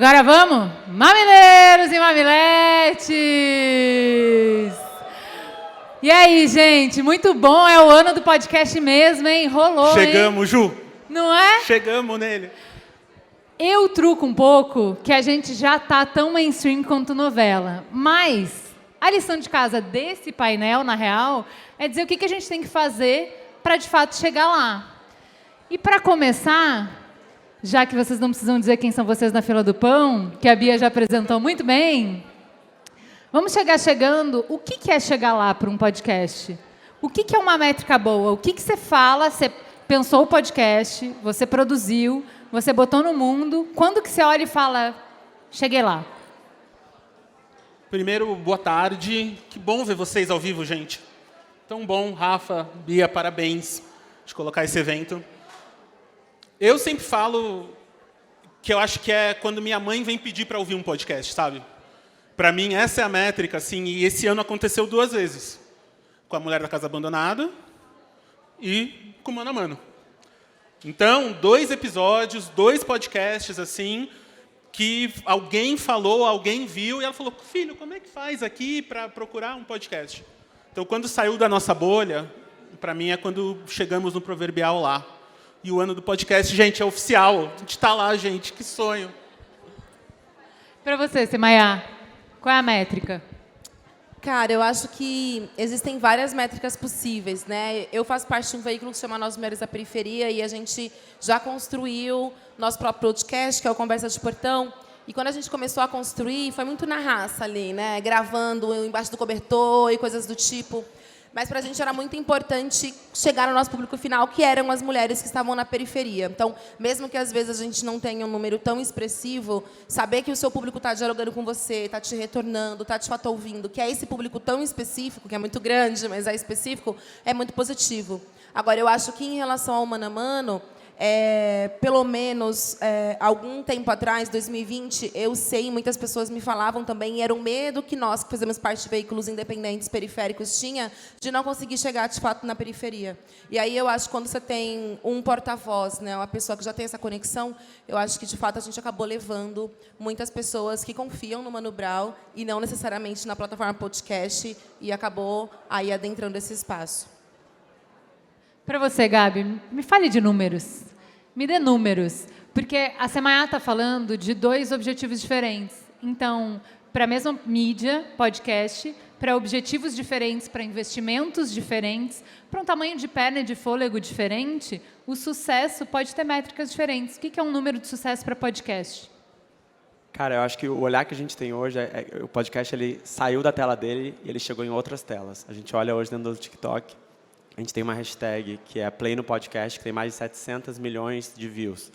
Agora vamos? Mamileiros e mamiletes! E aí, gente? Muito bom, é o ano do podcast mesmo, hein? Rolou, Chegamos, hein? Ju. Não é? Chegamos nele. Eu truco um pouco que a gente já tá tão mainstream quanto novela, mas a lição de casa desse painel, na real, é dizer o que a gente tem que fazer para, de fato, chegar lá. E para começar, já que vocês não precisam dizer quem são vocês na fila do pão, que a Bia já apresentou muito bem, vamos chegando. O que é chegar lá para um podcast? O que é uma métrica boa? O que você fala? Você pensou o podcast, você produziu, você botou no mundo. Quando que você olha e fala, cheguei lá? Primeiro, boa tarde. Que bom ver vocês ao vivo, gente. Tão bom, Rafa, Bia, parabéns de colocar esse evento. Eu sempre falo que eu acho que é quando minha mãe vem pedir para ouvir um podcast, sabe? Para mim, essa é a métrica, assim, e esse ano aconteceu 2 vezes. Com a Mulher da Casa Abandonada e com o Mano a Mano. Então, 2 episódios, 2 podcasts, assim, que alguém falou, alguém viu, e ela falou, filho, como é que faz aqui para procurar um podcast? Então, quando saiu da nossa bolha, para mim é quando chegamos no proverbial lá. E o ano do podcast, gente, é oficial. A gente está lá, gente. Que sonho. Para você, Semaiá, qual é a métrica? Cara, eu acho que existem várias métricas possíveis, né? Eu faço parte de um veículo que se chama Nós Mulheres da Periferia e a gente já construiu nosso próprio podcast, que é o Conversa de Portão. E quando a gente começou a construir, foi muito na raça ali, né? Gravando embaixo do cobertor e coisas do tipo. Mas para a gente era muito importante chegar no nosso público final, que eram as mulheres que estavam na periferia. Então, mesmo que às vezes a gente não tenha um número tão expressivo, saber que o seu público está dialogando com você, está te retornando, está de fato ouvindo, que é esse público tão específico, que é muito grande, mas é específico, é muito positivo. Agora, eu acho que em relação ao Mano a Mano, pelo menos algum tempo atrás, 2020, eu sei, muitas pessoas me falavam também, e era um medo que nós, que fazemos parte de veículos independentes periféricos, tinha de não conseguir chegar, de fato, na periferia. E aí eu acho que quando você tem um porta-voz, né, uma pessoa que já tem essa conexão, eu acho que, de fato, a gente acabou levando muitas pessoas que confiam no Mano Brown e não necessariamente na plataforma podcast, e acabou aí adentrando esse espaço. Para você, Gabi, me fale de números. Me dê números. Porque a Semaiá está falando de 2 objetivos diferentes. Então, para a mesma mídia, podcast, para objetivos diferentes, para investimentos diferentes, para um tamanho de perna e de fôlego diferente, o sucesso pode ter métricas diferentes. O que é um número de sucesso para podcast? Cara, eu acho que o olhar que a gente tem hoje, o podcast ele saiu da tela dele e ele chegou em outras telas. A gente olha hoje dentro do TikTok, a gente tem uma hashtag que é Play no Podcast, que tem mais de 700 milhões de views.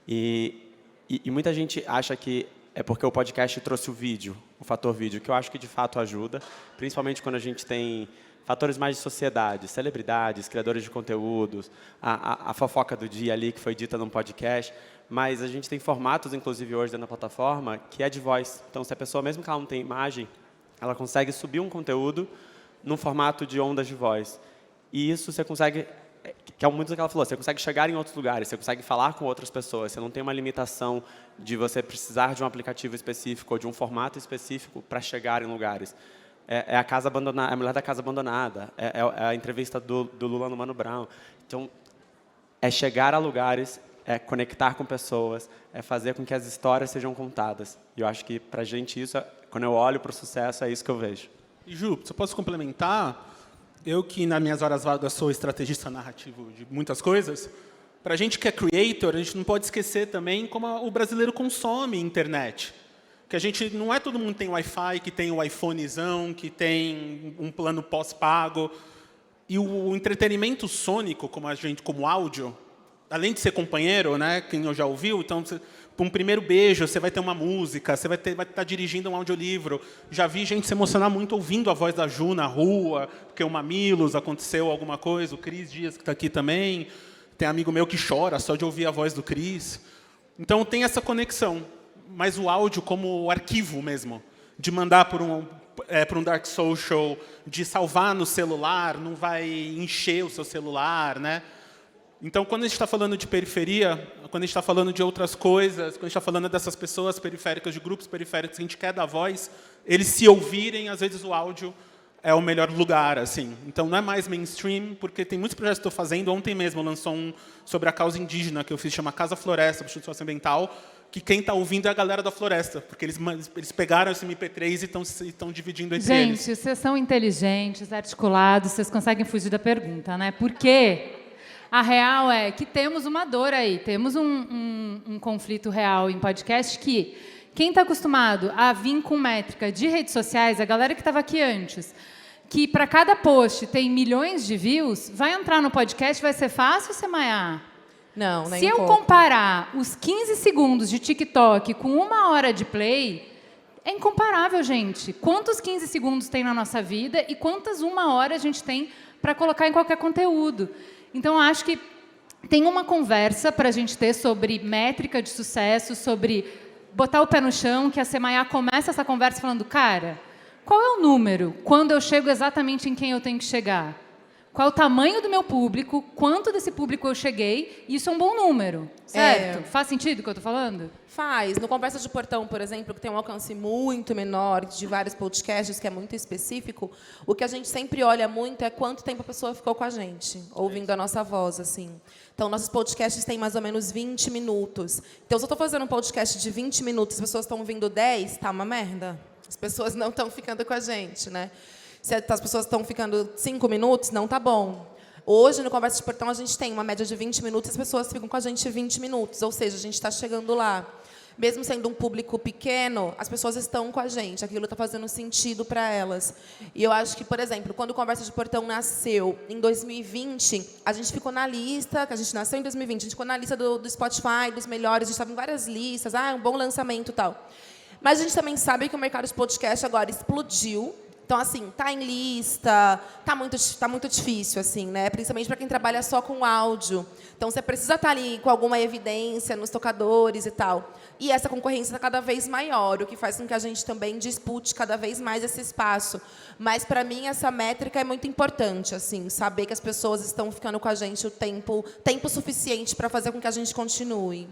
E muita gente acha que é porque o podcast trouxe o vídeo, o fator vídeo, que eu acho que de fato ajuda, principalmente quando a gente tem fatores mais de sociedade, celebridades, criadores de conteúdos, a fofoca do dia ali que foi dita num podcast. Mas a gente tem formatos, inclusive hoje dentro da plataforma, que é de voz. Então, se a pessoa, mesmo que ela não tenha imagem, ela consegue subir um conteúdo num formato de ondas de voz. E isso você consegue, que é muito do que ela falou, você consegue chegar em outros lugares, você consegue falar com outras pessoas, você não tem uma limitação de você precisar de um aplicativo específico ou de um formato específico para chegar em lugares. É a casa abandonada, é a Mulher da Casa Abandonada, é a entrevista do Lula no Mano Brown. Então, é chegar a lugares, é conectar com pessoas, é fazer com que as histórias sejam contadas. E eu acho que, para a gente, isso, quando eu olho para o sucesso, é isso que eu vejo. E, Ju, se eu posso complementar, eu que, nas minhas horas vagas, sou estrategista narrativo de muitas coisas, para a gente que é creator, a gente não pode esquecer também como o brasileiro consome internet. Que a gente, não é todo mundo tem Wi-Fi, que tem o iPhonezão, que tem um plano pós-pago. E o entretenimento sônico, como áudio, além de ser companheiro, né, quem já ouviu, então, para um primeiro beijo, você vai ter uma música, você vai estar dirigindo um audiolivro. Já vi gente se emocionar muito ouvindo a voz da Ju na rua, porque o Mamilos aconteceu alguma coisa, o Cris Dias, que está aqui também. Tem amigo meu que chora só de ouvir a voz do Cris. Então, tem essa conexão. Mas o áudio como arquivo mesmo, de mandar para um dark social, de salvar no celular, não vai encher o seu celular, né? Então, quando a gente está falando de periferia, quando a gente está falando de outras coisas, quando a gente está falando dessas pessoas periféricas, de grupos periféricos que a gente quer dar voz, eles se ouvirem, às vezes o áudio é o melhor lugar, assim. Então, não é mais mainstream, porque tem muitos projetos que estou fazendo. Ontem mesmo lançou um sobre a causa indígena, que eu fiz, chama Casa Floresta, Instituto Socioambiental, que quem está ouvindo é a galera da floresta, porque eles pegaram esse MP3 e estão dividindo entre eles. Gente, vocês são inteligentes, articulados, vocês conseguem fugir da pergunta, né? Porque a real é que temos uma dor aí, temos um conflito real em podcast que quem está acostumado a vir com métrica de redes sociais, a galera que estava aqui antes, que para cada post tem milhões de views, vai entrar no podcast, vai ser fácil, Semaia? Não, nem Se um eu pouco. comparar os 15 segundos de TikTok com 1 hora de play, é incomparável, gente. Quantos 15 segundos tem na nossa vida e quantas 1 hora a gente tem para colocar em qualquer conteúdo. Então, acho que tem uma conversa para a gente ter sobre métrica de sucesso, sobre botar o pé no chão, que a Semaia começa essa conversa falando, cara, qual é o número quando eu chego exatamente em quem eu tenho que chegar? Qual é o tamanho do meu público? Quanto desse público eu cheguei? Isso é um bom número, certo? Faz sentido o que eu estou falando? Faz. No Conversa de Portão, por exemplo, que tem um alcance muito menor, de vários podcasts, que é muito específico, o que a gente sempre olha muito é quanto tempo a pessoa ficou com a gente, ouvindo a nossa voz, assim. Então, nossos podcasts têm mais ou menos 20 minutos. Então, se eu estou fazendo um podcast de 20 minutos e as pessoas estão ouvindo 10, tá uma merda. As pessoas não estão ficando com a gente, né? Se as pessoas estão ficando 5 minutos, não tá bom. Hoje, no Conversa de Portão, a gente tem uma média de 20 minutos e as pessoas ficam com a gente 20 minutos. Ou seja, a gente está chegando lá. Mesmo sendo um público pequeno, as pessoas estão com a gente. Aquilo está fazendo sentido para elas. E eu acho que, por exemplo, quando o Conversa de Portão nasceu, em 2020, a gente ficou na lista, que a gente nasceu em 2020, a gente ficou na lista do Spotify, dos melhores, a gente estava em várias listas, um bom lançamento e tal. Mas a gente também sabe que o mercado de podcast agora explodiu. Então, assim, tá em lista, tá muito difícil, assim, né? Principalmente para quem trabalha só com áudio. Então, você precisa estar ali com alguma evidência nos tocadores e tal. E essa concorrência está cada vez maior, o que faz com que a gente também dispute cada vez mais esse espaço. Mas, para mim, essa métrica é muito importante, assim, saber que as pessoas estão ficando com a gente o tempo suficiente para fazer com que a gente continue.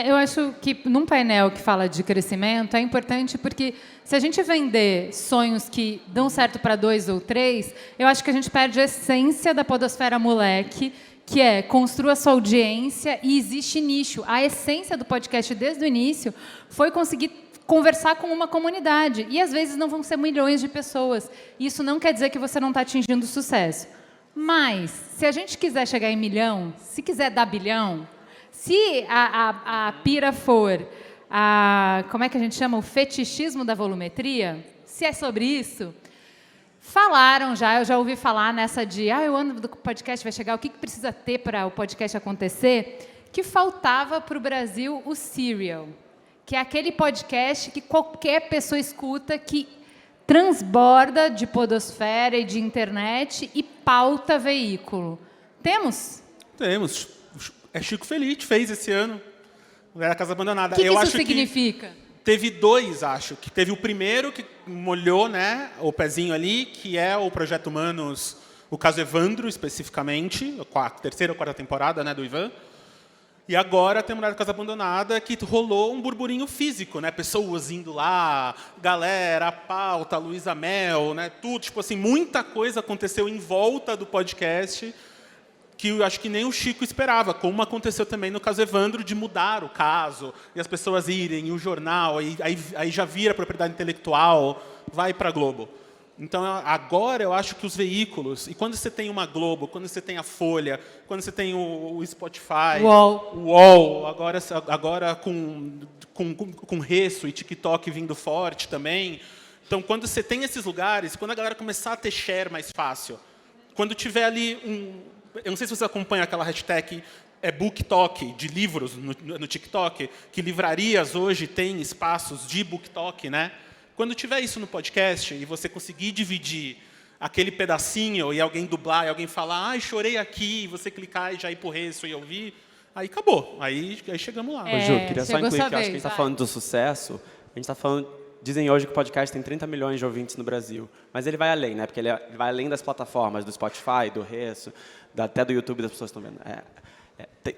Eu acho que num painel que fala de crescimento é importante porque se a gente vender sonhos que dão certo para 2 ou 3, eu acho que a gente perde a essência da podosfera moleque, que é construa sua audiência e existe nicho. A essência do podcast desde o início foi conseguir conversar com uma comunidade. E às vezes não vão ser milhões de pessoas. Isso não quer dizer que você não está atingindo sucesso. Mas, se a gente quiser chegar em 1 milhão, se quiser dar bilhão, se a pira for, como é que a gente chama? O fetichismo da volumetria, se é sobre isso, falaram já, eu já ouvi falar nessa de, o ano do podcast vai chegar, o que precisa ter para o podcast acontecer? Que faltava para o Brasil o Serial, que é aquele podcast que qualquer pessoa escuta, que transborda de podosfera e de internet e pauta veículo. Temos? Temos. É Chico Felice, fez esse ano. Era Casa Abandonada. O que isso significa? Teve 2, acho. Que teve o primeiro, que molhou, né, o pezinho ali, que é o Projeto Humanos, o caso Evandro, especificamente, a 3ª ou 4ª temporada, né, do Ivan. E agora tem a Casa Abandonada, que rolou um burburinho físico, né? Pessoas indo lá, galera, a pauta, a Luísa Mel, né? Tudo, tipo assim, muita coisa aconteceu em volta do podcast, que eu acho que nem o Chico esperava, como aconteceu também no caso Evandro, de mudar o caso, e as pessoas irem, e o jornal, aí já vira propriedade intelectual, vai para a Globo. Então, agora eu acho que os veículos, e quando você tem uma Globo, quando você tem a Folha, quando você tem o Spotify, o UOL, agora com Resso e TikTok vindo forte também. Então, quando você tem esses lugares, quando a galera começar a ter share mais fácil, quando tiver ali eu não sei se você acompanha aquela hashtag BookTok, de livros no TikTok, que livrarias hoje têm espaços de BookTok, né? Quando tiver isso no podcast e você conseguir dividir aquele pedacinho e alguém dublar, e alguém falar, chorei aqui, e você clicar e já ir pro Resso e ouvir, aí acabou. Aí chegamos lá. Ô, Ju, queria só incluir que eu acho que a gente está falando do sucesso, a gente está falando. Dizem hoje que o podcast tem 30 milhões de ouvintes no Brasil, mas ele vai além, né? Porque ele vai além das plataformas, do Spotify, do Resso, até do YouTube, das pessoas estão vendo.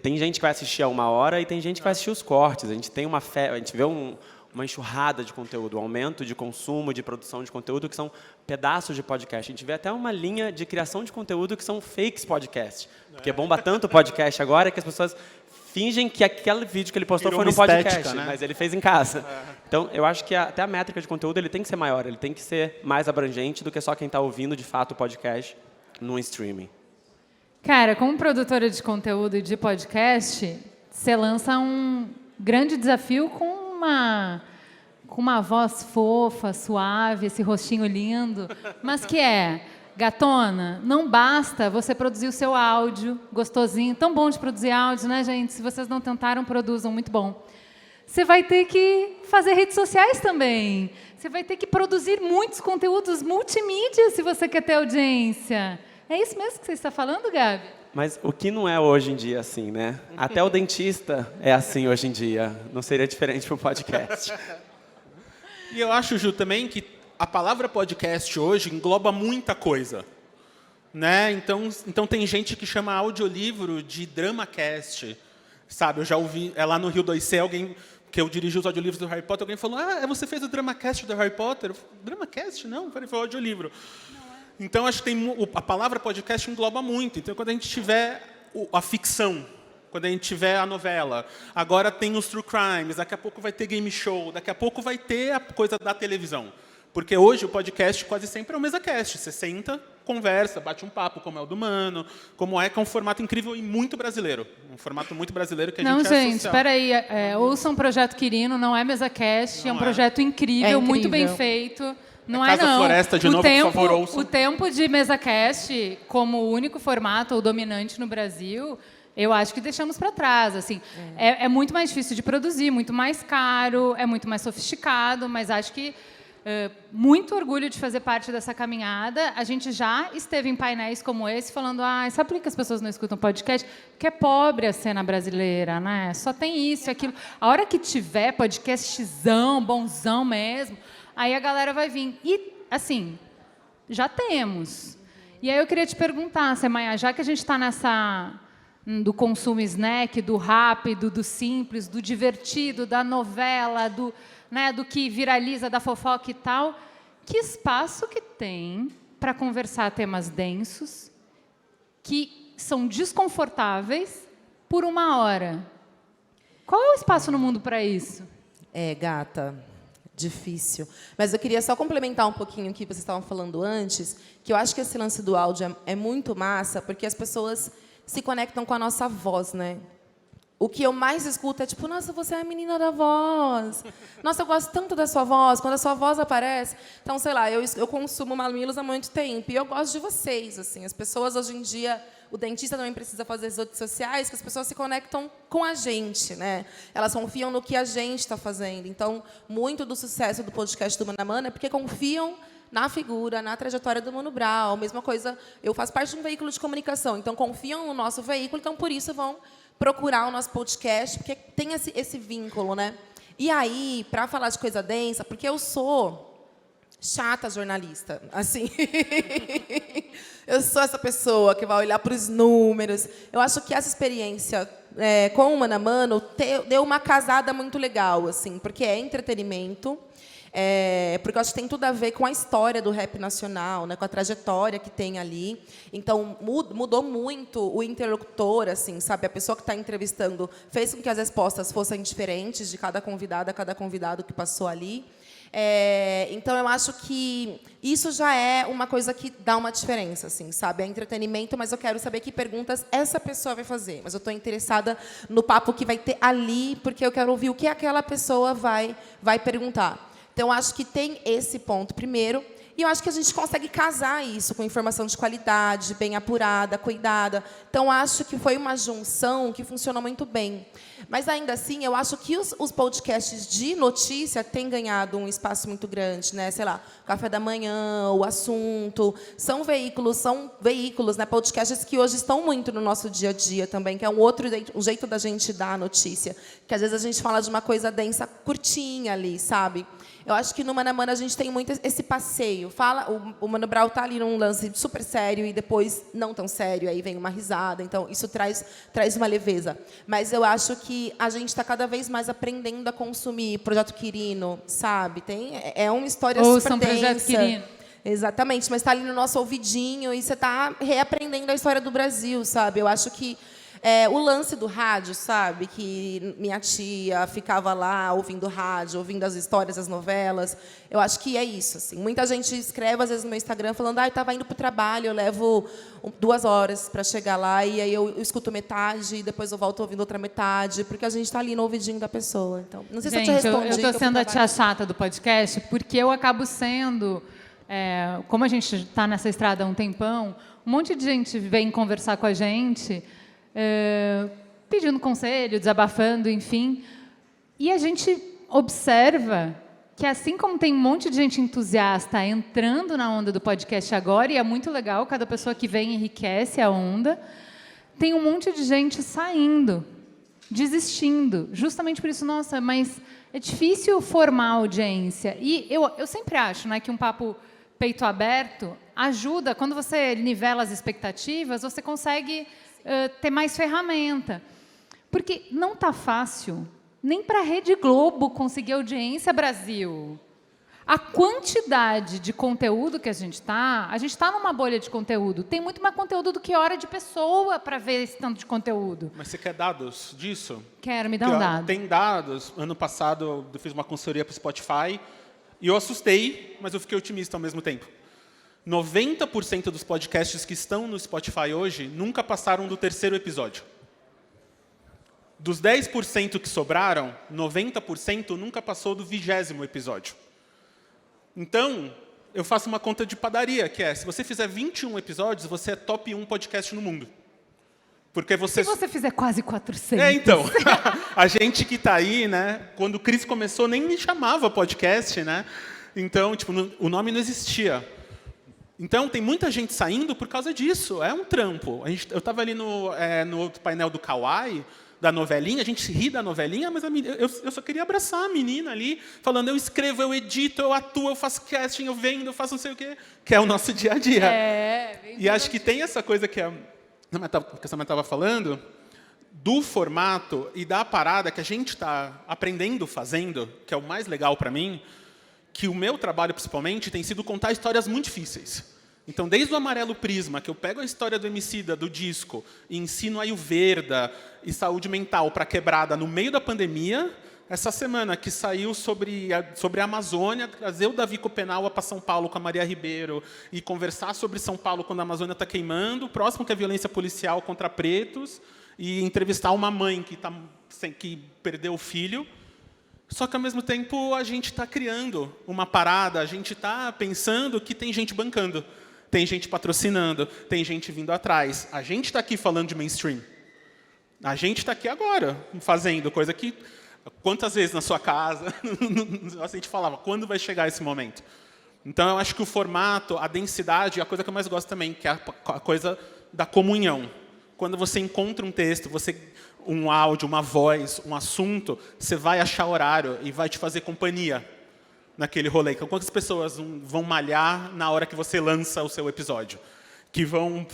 Tem gente que vai assistir a 1 hora e tem gente que vai assistir os cortes. A gente tem a gente vê uma enxurrada de conteúdo, um aumento de consumo, de produção de conteúdo, que são pedaços de podcast. A gente vê até uma linha de criação de conteúdo que são fakes podcast. Porque bomba tanto o podcast agora que as pessoas fingem que aquele vídeo que ele postou Virou foi no uma podcast, estética, né? mas ele fez em casa. Então, eu acho que até a métrica de conteúdo ele tem que ser maior, ele tem que ser mais abrangente do que só quem está ouvindo, de fato, o podcast no streaming. Cara, como produtora de conteúdo e de podcast, você lança um grande desafio com uma voz fofa, suave, esse rostinho lindo, mas que é, gatona, não basta você produzir o seu áudio gostosinho, tão bom de produzir áudio, né, gente? Se vocês não tentaram, produzam, muito bom. Você vai ter que fazer redes sociais também. Você vai ter que produzir muitos conteúdos multimídia se você quer ter audiência. É isso mesmo que você está falando, Gabi? Mas o que não é hoje em dia assim, né? Até o dentista é assim hoje em dia. Não seria diferente para o podcast. E eu acho, Ju, também que a palavra podcast hoje engloba muita coisa. Né? Então tem gente que chama audiolivro de DramaCast. Sabe, eu já ouvi, lá no Rio 2C, alguém, que eu dirigi os audiolivros do Harry Potter, alguém falou, você fez o DramaCast do Harry Potter? Eu falei, DramaCast? Não, foi o audiolivro. Então, acho que a palavra podcast engloba muito. Então, quando a gente tiver a ficção, quando a gente tiver a novela, agora tem os true crimes, daqui a pouco vai ter game show, daqui a pouco vai ter a coisa da televisão. Porque hoje o podcast quase sempre é o MesaCast. Você senta, conversa, bate um papo, como é o do Mano, que é um formato incrível e muito brasileiro. Um formato muito brasileiro que a gente Não, gente, espera aí. Ouçam o Projeto Quirino, não é MesaCast, é um projeto incrível, muito bem feito. Não é, Casa não. Floresta, de novo, por favor, ouçam. O tempo de MesaCast, como o único formato ou dominante no Brasil, eu acho que deixamos para trás. Assim. É muito mais difícil de produzir, muito mais caro, é muito mais sofisticado, mas acho que muito orgulho de fazer parte dessa caminhada. A gente já esteve em painéis como esse, falando, sabe por que as pessoas não escutam podcast? Porque é pobre a cena brasileira, né? Só tem isso, aquilo. A hora que tiver podcastzão, bonzão mesmo, aí a galera vai vir. E, assim, já temos. E aí eu queria te perguntar, Semaia, já que a gente está nessa do consumo snack, do rápido, do simples, do divertido, da novela, do que viraliza, da fofoca e tal, que espaço que tem para conversar temas densos, que são desconfortáveis, por 1 hora? Qual é o espaço no mundo para isso? Gata, difícil. Mas eu queria só complementar um pouquinho o que vocês estavam falando antes, que eu acho que esse lance do áudio é muito massa, porque as pessoas se conectam com a nossa voz, né? O que eu mais escuto é tipo, nossa, você é a menina da voz. Nossa, eu gosto tanto da sua voz. Quando a sua voz aparece... Então, sei lá, eu consumo Mamilos há muito tempo. E eu gosto de vocês, assim. As pessoas, hoje em dia... O dentista também precisa fazer as redes sociais, que as pessoas se conectam com a gente, né? Elas confiam no que a gente está fazendo. Então, muito do sucesso do podcast do Mano a Mano é porque confiam na figura, na trajetória do Mano Brown. Mesma coisa, eu faço parte de um veículo de comunicação. Então, confiam no nosso veículo. Então, por isso, vão procurar o nosso podcast, porque tem esse vínculo, né? E aí, para falar de coisa densa, porque eu sou chata jornalista, assim. Eu sou essa pessoa que vai olhar para os números. Eu acho que essa experiência com o Mano a Mano deu uma casada muito legal, assim, porque é entretenimento, porque eu acho que tem tudo a ver com a história do rap nacional, né, com a trajetória que tem ali. Então, mudou muito o interlocutor, assim, sabe? A pessoa que está entrevistando fez com que as respostas fossem diferentes de cada convidado que passou ali. Então, eu acho que isso já é uma coisa que dá uma diferença, assim, sabe? É entretenimento, mas eu quero saber que perguntas essa pessoa vai fazer. Mas eu estou interessada no papo que vai ter ali, porque eu quero ouvir o que aquela pessoa vai perguntar. Então, acho que tem esse ponto primeiro. E eu acho que a gente consegue casar isso com informação de qualidade, bem apurada, cuidada. Então, acho que foi uma junção que funcionou muito bem. Mas, ainda assim, eu acho que os podcasts de notícia têm ganhado um espaço muito grande, né? Sei lá, Café da Manhã, O Assunto. São veículos, né? Podcasts que hoje estão muito no nosso dia a dia também, que é um jeito da gente dar a notícia. Que, às vezes, a gente fala de uma coisa densa, curtinha ali, sabe? Eu acho que no Mano a Mano a gente tem muito esse passeio. O Mano Brown tá ali num lance super sério e depois não tão sério, aí vem uma risada. Então, isso traz uma leveza. Mas eu acho que a gente está cada vez mais aprendendo a consumir Projeto Quirino, sabe? É uma história super densa. Projeto Quirino. Exatamente, mas está ali no nosso ouvidinho e você está reaprendendo a história do Brasil, sabe? Eu acho que o lance do rádio, sabe? Que minha tia ficava lá ouvindo rádio, ouvindo as histórias, as novelas. Eu acho que é isso, assim. Muita gente escreve, às vezes, no meu Instagram, falando eu estava indo para o trabalho, eu levo 2 horas para chegar lá, e aí eu escuto metade, e depois eu volto ouvindo outra metade, porque a gente está ali no ouvidinho da pessoa. Então, não sei se eu te respondi. Eu estou sendo a tia chata do podcast, porque eu acabo sendo... como a gente está nessa estrada há um tempão, um monte de gente vem conversar com a gente, pedindo conselho, desabafando, enfim. E a gente observa que, assim como tem um monte de gente entusiasta entrando na onda do podcast agora, e é muito legal, cada pessoa que vem enriquece a onda, tem um monte de gente saindo, desistindo. Justamente por isso, nossa, mas é difícil formar audiência. E eu sempre acho, né, que um papo peito aberto ajuda, quando você nivela as expectativas, você consegue ter mais ferramenta. Porque não está fácil nem para a Rede Globo conseguir audiência, Brasil. A quantidade de conteúdo que a gente está numa bolha de conteúdo. Tem muito mais conteúdo do que hora de pessoa para ver esse tanto de conteúdo. Mas você quer dados disso? Quero, me dá um dado. Tem dados. Ano passado, eu fiz uma consultoria para o Spotify, e eu assustei, mas eu fiquei otimista ao mesmo tempo. 90% dos podcasts que estão no Spotify hoje nunca passaram do 3º episódio. Dos 10% que sobraram, 90% nunca passou do 20º episódio. Então, eu faço uma conta de padaria, que é, se você fizer 21 episódios, você é top 1 podcast no mundo. Porque você... Se você fizer quase 400. Então, a gente que está aí, né, quando o Cris começou, nem me chamava podcast, né? Então, tipo, o nome não existia. Então, tem muita gente saindo por causa disso. É um trampo. Eu estava ali no outro painel do Kawaii, da novelinha, a gente se ri da novelinha, mas eu só queria abraçar a menina ali, falando, eu escrevo, eu edito, eu atuo, eu faço casting, eu vendo, eu faço não sei o quê, que é o nosso dia a dia. E acho que tem essa coisa que a Samantha estava falando, do formato e da parada que a gente está aprendendo, fazendo, que é o mais legal para mim, que o meu trabalho, principalmente, tem sido contar histórias muito difíceis. Então, desde o Amarelo Prisma, que eu pego a história do Emicida, do disco, e ensino Ayurveda e saúde mental para quebrada no meio da pandemia, essa semana que saiu sobre a Amazônia, trazer o Davi Copenaua para São Paulo com a Maria Ribeiro e conversar sobre São Paulo quando a Amazônia está queimando, o próximo que é violência policial contra pretos, e entrevistar uma mãe que perdeu o filho. Só que, ao mesmo tempo, a gente está criando uma parada, a gente está pensando que tem gente bancando, tem gente patrocinando, tem gente vindo atrás. A gente está aqui falando de mainstream. A gente está aqui agora, fazendo coisa que... Quantas vezes na sua casa a gente falava, quando vai chegar esse momento? Então, eu acho que o formato, a densidade, é a coisa que eu mais gosto também, que é a coisa da comunhão. Quando você encontra um texto, um áudio, uma voz, um assunto, você vai achar horário e vai te fazer companhia naquele rolê. Então, quantas pessoas vão malhar na hora que você lança o seu episódio? Que vão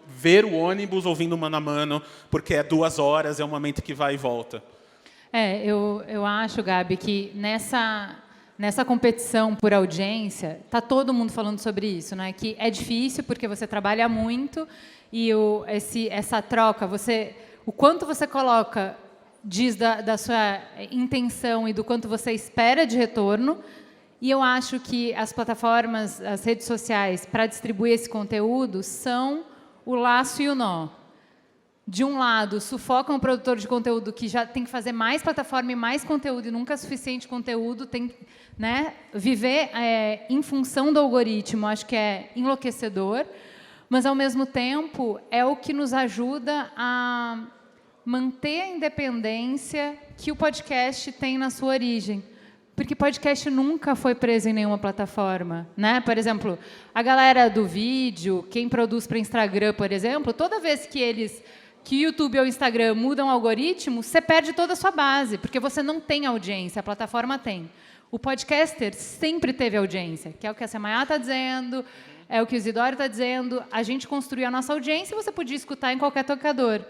ver o ônibus ouvindo Mano a Mano, porque é 2 horas, é um momento que vai e volta. Eu acho, Gabi, que nessa competição por audiência, está todo mundo falando sobre isso, né? Que é difícil porque você trabalha muito e essa troca, o quanto você coloca diz da sua intenção e do quanto você espera de retorno. E eu acho que as plataformas, as redes sociais, para distribuir esse conteúdo, são o laço e o nó. De um lado, sufocam o produtor de conteúdo que já tem que fazer mais plataforma e mais conteúdo, e nunca é suficiente conteúdo, tem, né, viver em função do algoritmo, acho que é enlouquecedor, mas, ao mesmo tempo, é o que nos ajuda a manter a independência que o podcast tem na sua origem. Porque podcast nunca foi preso em nenhuma plataforma, né? Por exemplo, a galera do vídeo, quem produz para Instagram, por exemplo, toda vez que o YouTube ou o Instagram mudam o algoritmo, você perde toda a sua base, porque você não tem audiência, a plataforma tem. O podcaster sempre teve audiência, que é o que a Semayá está dizendo, é o que o Isidoro está dizendo. A gente construiu a nossa audiência e você podia escutar em qualquer tocador.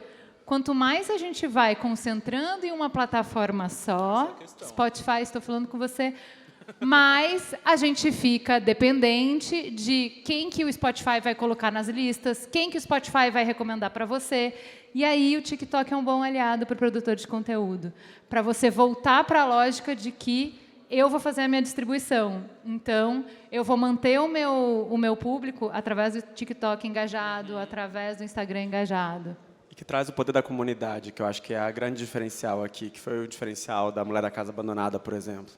Quanto mais a gente vai concentrando em uma plataforma só, Spotify, estou falando com você, mais a gente fica dependente de quem que o Spotify vai colocar nas listas, quem que o Spotify vai recomendar para você. E aí o TikTok é um bom aliado para o produtor de conteúdo, para você voltar para a lógica de que eu vou fazer a minha distribuição. Então, eu vou manter o meu público através do TikTok engajado, através do Instagram engajado. E que traz o poder da comunidade, que eu acho que é a grande diferencial aqui, que foi o diferencial da Mulher da Casa Abandonada, por exemplo.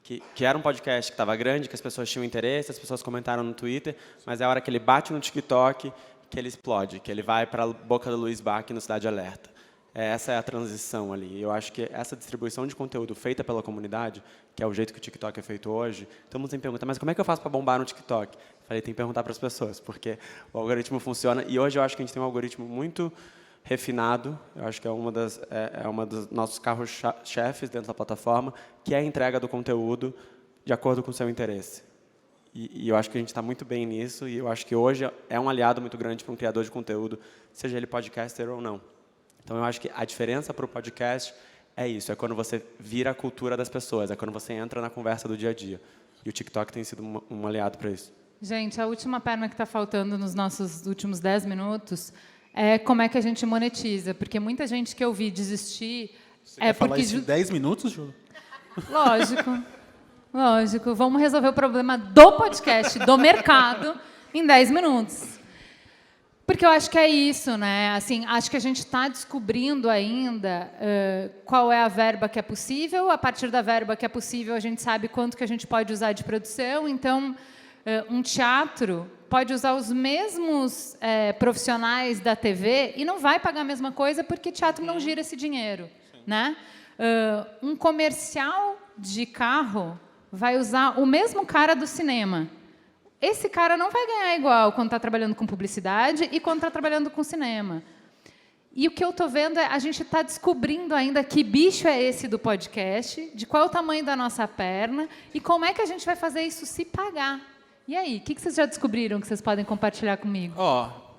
Que era um podcast que estava grande, que as pessoas tinham interesse, as pessoas comentaram no Twitter, mas é a hora que ele bate no TikTok que ele explode, que ele vai para a boca do Luiz Bach no Cidade Alerta. Essa é a transição ali. Eu acho que essa distribuição de conteúdo feita pela comunidade, que é o jeito que o TikTok é feito hoje, todo mundo sempre pergunta, mas como é que eu faço para bombar no TikTok? Falei, tem que perguntar para as pessoas, porque o algoritmo funciona. E hoje eu acho que a gente tem um algoritmo muito refinado, eu acho que é uma dos nossos carros-chefes dentro da plataforma, que é a entrega do conteúdo de acordo com o seu interesse. E eu acho que a gente está muito bem nisso, e eu acho que hoje é um aliado muito grande para um criador de conteúdo, seja ele podcaster ou não. Então, eu acho que a diferença para o podcast é isso, é quando você vira a cultura das pessoas, é quando você entra na conversa do dia a dia. E o TikTok tem sido um aliado para isso. Gente, a última perna que está faltando nos nossos últimos 10 minutos é como é que a gente monetiza. Porque muita gente que eu vi desistir... Você quer falar isso em 10 minutos, Ju? Lógico. Lógico. Vamos resolver o problema do podcast, do mercado, em 10 minutos. Porque eu acho que é isso, né? Assim, acho que a gente está descobrindo ainda qual é a verba que é possível. A partir da verba que é possível, a gente sabe quanto que a gente pode usar de produção. Então, um teatro pode usar os mesmos profissionais da TV e não vai pagar a mesma coisa porque teatro não gira esse dinheiro, né? Um comercial de carro vai usar o mesmo cara do cinema. Esse cara não vai ganhar igual quando está trabalhando com publicidade e quando está trabalhando com cinema. E o que eu estou vendo é a gente está descobrindo ainda que bicho é esse do podcast, de qual é o tamanho da nossa perna e como é que a gente vai fazer isso se pagar. E aí, o que vocês já descobriram que vocês podem compartilhar comigo?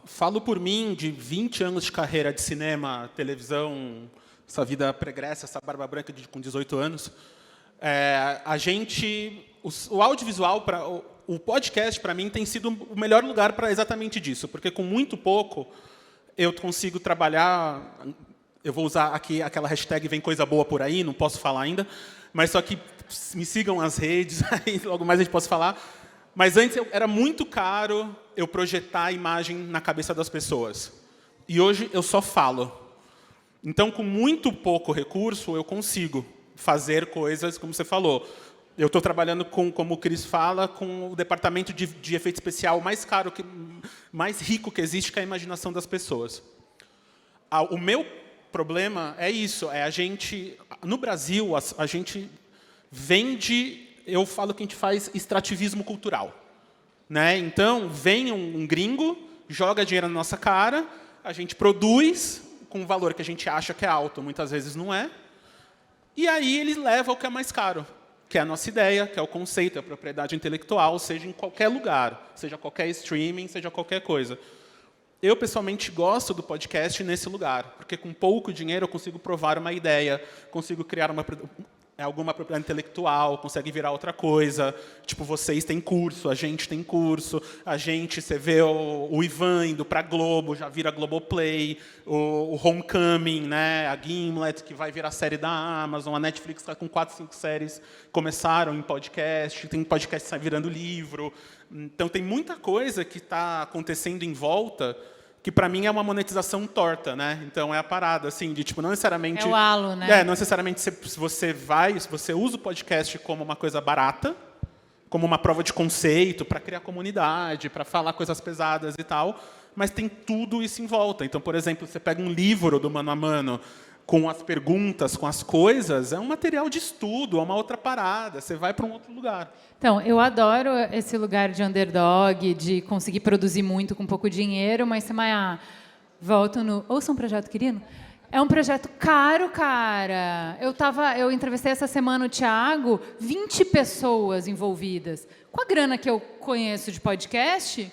Falo por mim, de 20 anos de carreira de cinema, televisão, essa vida pregressa, essa barba branca com 18 anos. O audiovisual, o podcast, para mim, tem sido o melhor lugar para exatamente disso, porque com muito pouco eu consigo trabalhar. Eu vou usar aqui aquela hashtag Vem Coisa Boa por aí, não posso falar ainda, mas só que me sigam as redes, aí logo mais a gente pode falar. Mas antes era muito caro eu projetar a imagem na cabeça das pessoas. E hoje eu só falo. Então, com muito pouco recurso, eu consigo fazer coisas, como você falou. Eu estou trabalhando como o Cris fala, com o departamento de efeito especial mais caro, mais rico que existe, que é a imaginação das pessoas. O meu problema é isso, a gente, no Brasil, a gente vende, eu falo que a gente faz extrativismo cultural. Né? Então, vem um gringo, joga dinheiro na nossa cara, a gente produz com um valor que a gente acha que é alto, muitas vezes não é, e aí ele leva o que é mais caro, que é a nossa ideia, que é o conceito, a propriedade intelectual, seja em qualquer lugar, seja qualquer streaming, seja qualquer coisa. Eu, pessoalmente, gosto do podcast nesse lugar, porque com pouco dinheiro eu consigo provar uma ideia, consigo criar alguma propriedade intelectual, consegue virar outra coisa. Tipo, vocês têm curso, a gente tem curso, você vê o Ivan indo para a Globo, já vira Globoplay, o Homecoming, né, a Gimlet, que vai virar série da Amazon, a Netflix está com 4, 5 séries, começaram em podcast, tem podcast que está virando livro. Então, tem muita coisa que está acontecendo em volta que para mim é uma monetização torta, né? Então é a parada assim de tipo não necessariamente é o halo, né? Não necessariamente se você usa o podcast como uma coisa barata, como uma prova de conceito para criar comunidade, para falar coisas pesadas e tal, mas tem tudo isso em volta. Então, por exemplo, você pega um livro do Mano a Mano com as perguntas, com as coisas, é um material de estudo, é uma outra parada, você vai para um outro lugar. Então, eu adoro esse lugar de underdog, de conseguir produzir muito com pouco dinheiro, mas, Semayá, volto no... Ouça um Projeto Quirino. É um projeto caro, cara. Eu entrevistei essa semana o Thiago, 20 pessoas envolvidas. Com a grana que eu conheço de podcast,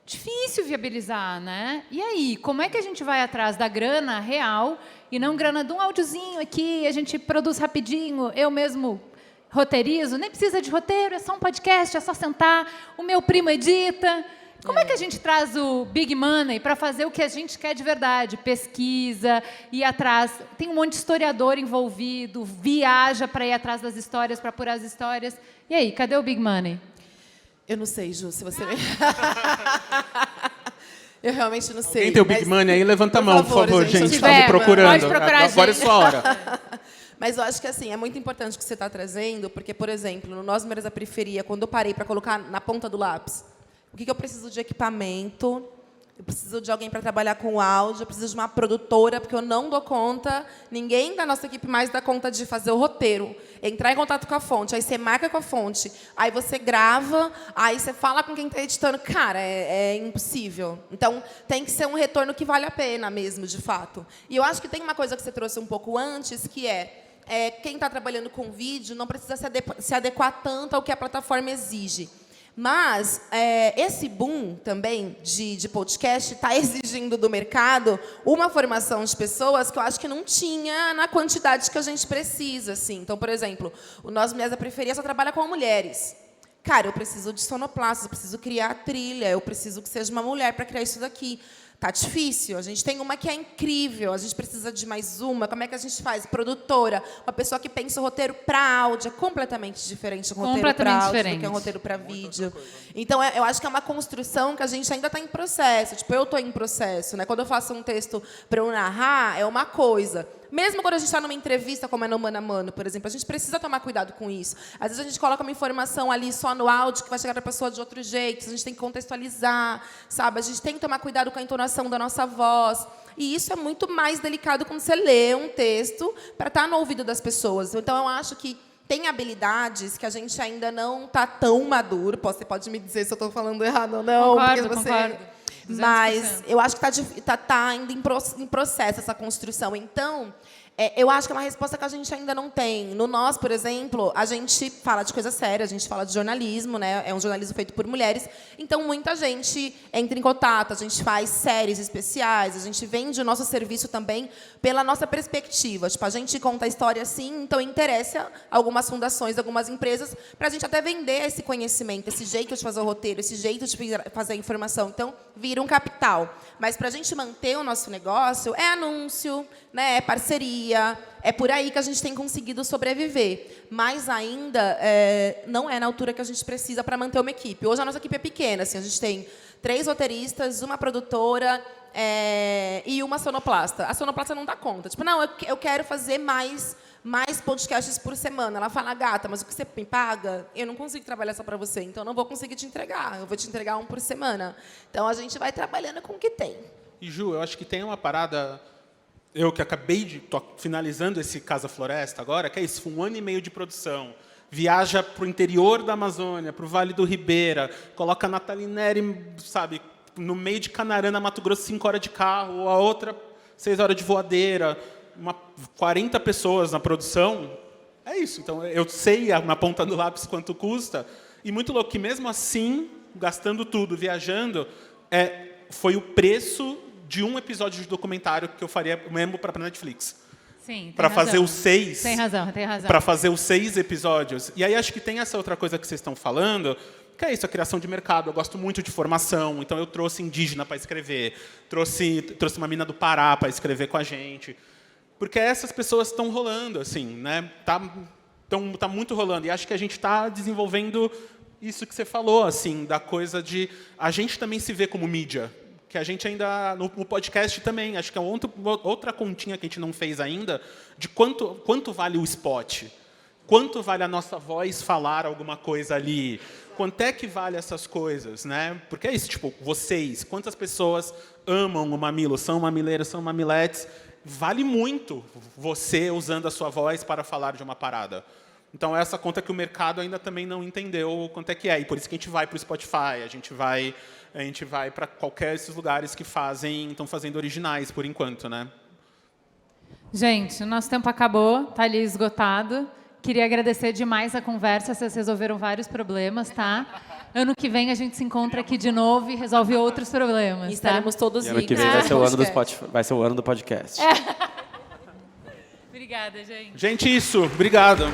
difícil viabilizar, né? E aí, como é que a gente vai atrás da grana real e não grana de um áudiozinho aqui, a gente produz rapidinho, eu mesmo roteirizo, nem precisa de roteiro, é só um podcast, é só sentar, o meu primo edita. Como é que a gente traz o big money para fazer o que a gente quer de verdade? Pesquisa, ir atrás. Tem um monte de historiador envolvido, viaja para ir atrás das histórias, para apurar as histórias. E aí, cadê o big money? Eu não sei, Ju, se você... Eu realmente não sei. Quem tem o big money aí, levanta a mão, por favor, gente. Estamos procurando. Pode procurar Agora é sua hora. Mas eu acho que assim, é muito importante o que você está trazendo, porque, por exemplo, no Nós Mulheres da Periferia, quando eu parei para colocar na ponta do lápis, o que eu preciso de equipamento, eu preciso de alguém para trabalhar com áudio, eu preciso de uma produtora, porque eu não dou conta, ninguém da nossa equipe mais dá conta de fazer o roteiro, entrar em contato com a fonte, aí você marca com a fonte, aí você grava, aí você fala com quem está editando. Cara, é impossível. Então, tem que ser um retorno que vale a pena mesmo, de fato. E eu acho que tem uma coisa que você trouxe um pouco antes, que quem está trabalhando com vídeo não precisa se adequar tanto ao que a plataforma exige. Mas esse boom também de podcast está exigindo do mercado uma formação de pessoas que eu acho que não tinha na quantidade que a gente precisa. Assim. Então, por exemplo, o Nós Mulheres da Periferia só trabalha com mulheres. Cara, eu preciso de sonoplastas, eu preciso criar trilha, eu preciso que seja uma mulher para criar isso daqui. Tá difícil. A gente tem uma que é incrível, a gente precisa de mais uma. Como é que a gente faz? Produtora, uma pessoa que pensa o roteiro para áudio, é completamente diferente um roteiro para áudio do que um roteiro para vídeo. Então, eu acho que é uma construção que a gente ainda está em processo. Tipo, eu estou em processo, né? Quando eu faço um texto para eu narrar, é uma coisa. Mesmo quando a gente está numa entrevista, como é no Mano a Mano, por exemplo, a gente precisa tomar cuidado com isso. Às vezes a gente coloca uma informação ali só no áudio que vai chegar para a pessoa de outro jeito, a gente tem que contextualizar, sabe? A gente tem que tomar cuidado com a entonação da nossa voz. E isso é muito mais delicado quando você lê um texto para estar no ouvido das pessoas. Então, eu acho que tem habilidades que a gente ainda não está tão maduro. Você pode me dizer se eu estou falando errado ou não. Concordo, porque você... concordo. 200%. Mas eu acho que tá ainda em processo essa construção. Então, eu acho que é uma resposta que a gente ainda não tem. No Nós, por exemplo, a gente fala de coisa séria, a gente fala de jornalismo, né? É um jornalismo feito por mulheres. Então, muita gente entra em contato, a gente faz séries especiais, a gente vende o nosso serviço também pela nossa perspectiva. Tipo, a gente conta a história assim, então interessa algumas fundações, algumas empresas, para a gente até vender esse conhecimento, esse jeito de fazer o roteiro, esse jeito de fazer a informação. Então, vira um capital. Mas, para a gente manter o nosso negócio, é anúncio, né? É parceria, é por aí que a gente tem conseguido sobreviver. Mas ainda não é na altura que a gente precisa para manter uma equipe. Hoje a nossa equipe é pequena. Assim, a gente tem 3 roteiristas, uma produtora e uma sonoplasta. A sonoplasta não dá conta. Tipo, não, eu quero fazer mais podcasts por semana. Ela fala, gata, mas o que você me paga, eu não consigo trabalhar só para você. Então, eu não vou conseguir te entregar. Eu vou te entregar um por semana. Então, a gente vai trabalhando com o que tem. E, Ju, eu acho que tem uma parada... Eu que acabei de... Tô finalizando esse Casa Floresta agora, que é isso, foi 1 ano e meio de produção. Viaja para o interior da Amazônia, para o Vale do Ribeira, coloca a Nathalie Neri, sabe, no meio de Canarana, Mato Grosso, 5 horas de carro, a outra 6 horas de voadeira, 40 pessoas na produção. É isso. Então, eu sei na ponta do lápis quanto custa. E muito louco que, mesmo assim, gastando tudo, viajando, foi o preço de um episódio de documentário que eu faria mesmo para a Netflix. Sim, para fazer os 6. Tem razão, tem razão. Para fazer os 6 episódios. E aí acho que tem essa outra coisa que vocês estão falando, que é isso, a criação de mercado. Eu gosto muito de formação, então eu trouxe indígena para escrever, trouxe uma mina do Pará para escrever com a gente. Porque essas pessoas estão rolando, assim, né? Tá muito rolando. E acho que a gente está desenvolvendo isso que você falou, assim, da coisa de... A gente também se vê como mídia. Que a gente ainda, no podcast também, acho que é outra continha que a gente não fez ainda, de quanto vale o spot, quanto vale a nossa voz falar alguma coisa ali, quanto é que vale essas coisas, né? Porque é isso, tipo, vocês, quantas pessoas amam o mamilo, são mamileiros, são mamiletes, vale muito você usando a sua voz para falar de uma parada. Então, é essa conta que o mercado ainda também não entendeu quanto é que é. E por isso que a gente vai para o Spotify, a gente vai para qualquer desses lugares que estão fazendo originais, por enquanto, né? Gente, o nosso tempo acabou, tá ali esgotado. Queria agradecer demais a conversa, vocês resolveram vários problemas, tá? Ano que vem a gente se encontra aqui de novo e resolve outros problemas, E estaremos tá? todos E ano que ricos. vem vai ser o ano do Podcast. Spotify, vai ser o ano do podcast. Obrigada, gente. Gente, isso. Obrigado.